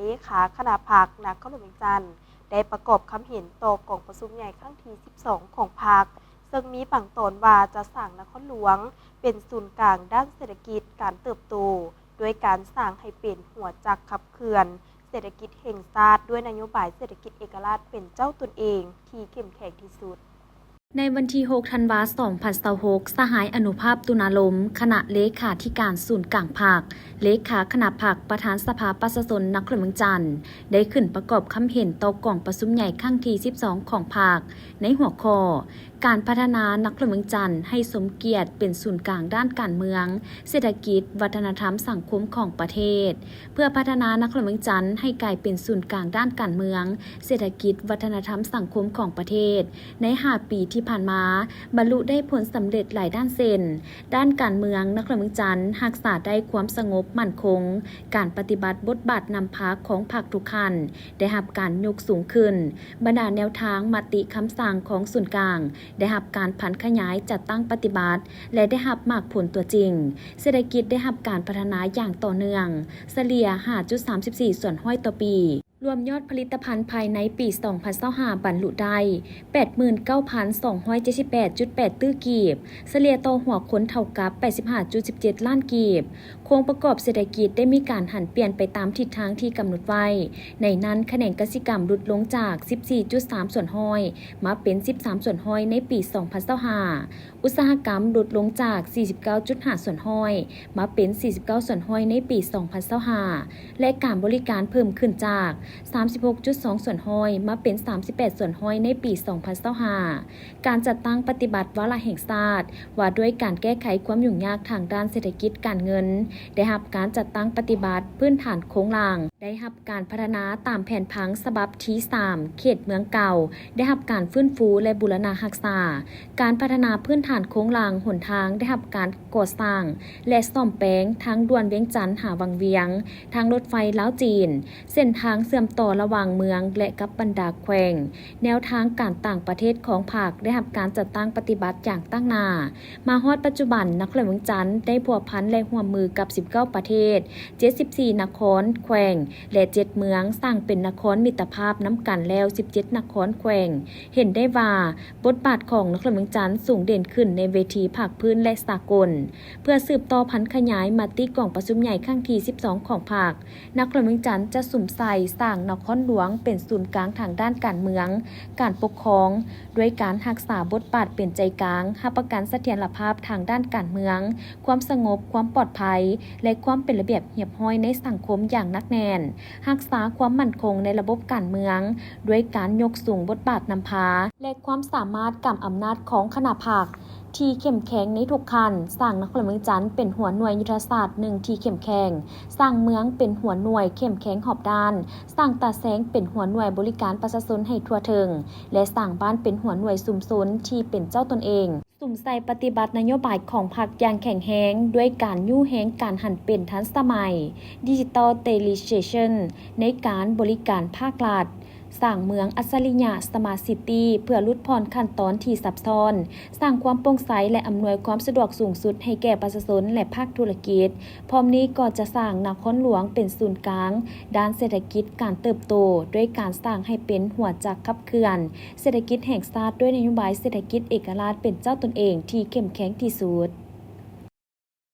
เลขาคณะพรรคนักขนมจันทร์ได้ประกอบคำเห็นต่อกองประชุมใหญ่ครั้งที่ 12 ของพรรคซึ่งมีบางตอนว่าจะสร้างนครหลวงเป็นศูนย์กลางด้านเศรษฐกิจการเติบโตด้วยการสร้างให้เป็นหัวจักขับเคลื่อนเศรษฐกิจแห่งชาติด้วยนโยบายเศรษฐกิจเอกราชเป็นเจ้าตนเองที่เข้มแข็งที่สุดในวันที่ 6 ธันวาคม 2026 สหายอนุภาพตุนาลมคณะเลขาธิการศูนย์กลางภาคเลขาคณะภาคประธานสภาประชาชนนครเมืองจันทร์ได้ขึ้นประกอบคำเห็นต่อกองประชุมใหญ่ครั้งที่ 12 ของภาคในหัวข้อการพัฒนานครเมืองจันทร์ให้สมเกียรติเป็นศูนย์กลางด้านการเมืองเศรษฐกิจวัฒนธรรมสังคมของประเทศเพื่อพัฒนานครเมืองจันทร์ให้กลายเป็นศูนย์กลางด้านการเมืองเศรษฐกิจวัฒนธรรมสังคมของประเทศใน5 ปีที่ผ่านมาบรรลุได้ผลสำเร็จหลายด้านเช่นด้านการเมืองนครเมืองจันทร์รักษาได้ความสงบมั่นคงการปฏิบัติบทบาทนำพาของพรรคทุกขั้นได้รับการยกสูงขึ้นบรรดาแนวทางมติคำสั่งของศูนย์กลางได้รับการผันขยายจัดตั้งปฏิบัติและได้รับมากผลตัวจริงเศรษฐกิจได้รับการพัฒนาอย่างต่อเนื่องเฉลี่ย 5.34 ส่วนห้อยต่อปีรวมยอดผลิตภัณฑ์ภายในปี 2025 บรรลุได้ 89,278.8 ตื้อกีบเฉลี่ยต่อหัวคนเท่ากับ 85.17 ล้านกีบโครงประกอบเศรษฐกิจได้มีการหันเปลี่ยนไปตามทิศทางที่กำหนดไว้ในนั้นคะแนนกสิกรรมลดลงจาก 14.3 ส่วนห้อยมาเป็น 13 ส่วนห้อยในปี 2025อุตสาหกรรมลดลงจาก 49.5 ส่วนห้อยมาเป็น 49 ส่วนห้อยในปี 2025และการบริการเพิ่มขึ้นจาก36.2 ส่วนห้อยมาเป็น 38 ส่วนห้อยในปี 2025การจัดตั้งปฏิบัติวาระแห่งชาติว่าด้วยการแก้ไขความยุ่งยากทางด้านเศรษฐกิจการเงินได้รับการจัดตั้งปฏิบัติพื้นฐานโครงหลังได้รับการพัฒนาตามแผนผังฉบับที่ 3 เขตเมืองเก่าได้รับการฟื้นฟูและบูรณารักษาการพัฒนาพื้นฐานโครงหลังหนทางได้รับการก่อสร้างและซ่อมแปลงทางด่วนเวียงจันทน์หาวังเวียงทางรถไฟลาวจีนเส้นทางเชื่อมต่อระหว่างเมืองและกับบรรดาแขวงแนวทางการต่างประเทศของภาคได้รับการจัดตั้งปฏิบัติอย่างตั้งหน้ามาฮอดปัจจุบันนครเมืองจันทน์ได้พัวพันและร่วมมือกับ19 ประเทศ74 นครแขวงและ7 เมืองสร้างเป็นนครมิตรภาพน้ำกันแล้ว17 นครแขวงเห็นได้ว่าบทบาทของนครเมืองจันทน์สูงเด่นขึ้นในเวทีภาคพื้นและสากลเพื่อสืบต่อพันขยายมติกองประชุมใหญ่ครั้งที่ 12 ของภาคนครเมืองจันทน์จะสุ่มใส่สร้างนครหลวงเป็นศูนย์กลางทางด้านการเมืองการปกครองด้วยการรักษาบทบาทเป็นใจกลางรับประกันเสถียรภาพทางด้านการเมืองความสงบความปลอดภัยและความเป็นระเบียบเรียบร้อยในสังคมอย่างหนักแน่นรักษาความมั่นคงในระบบการเมืองด้วยการยกสูงบทบาทนำพาและความสามารถกำอำนาจของคณะพรรคที่เข้มแข็งในทุกขั้นสร้างนครเมืองจันทน์เป็นหัวหน่วยยุทธศาสตร์หนึ่งที่เข้มแข็งสร้างเมืองเป็นหัวหน่วยเข้มแข็งหอบด้านสร้างตาแสงเป็นหัวหน่วยบริการประชาชนให้ทั่วถึงและสร้างบ้านเป็นหัวหน่วยชุมชนที่เป็นเจ้าตนเองสุ่มใส่ปฏิบัตินโยบายของพรรคอย่างแข็งแรงด้วยการยู่แฮงการหันเป็นทันสมัย Digitalization ในการบริการภาครัฐสร้างเมืองอัจฉริยะสมาร์ทซิตี้เพื่อลดผ่อนขั้นตอนที่ซับซ้อนสร้างความโปร่งใสและอำนวยความสะดวกสูงสุดให้แก่ประชาชนและภาคธุรกิจพร้อมนี้ก็จะสร้างนครหลวงเป็นศูนย์กลางด้านเศรษฐกิจการเติบโตด้วยการสร้างให้เป็นหัวจักขับเคลื่อนเศรษฐกิจแห่งชาติด้วยนโยบายเศรษฐกิจเอกราชเป็นเจ้าตนเองที่เข้มแข็งที่สุด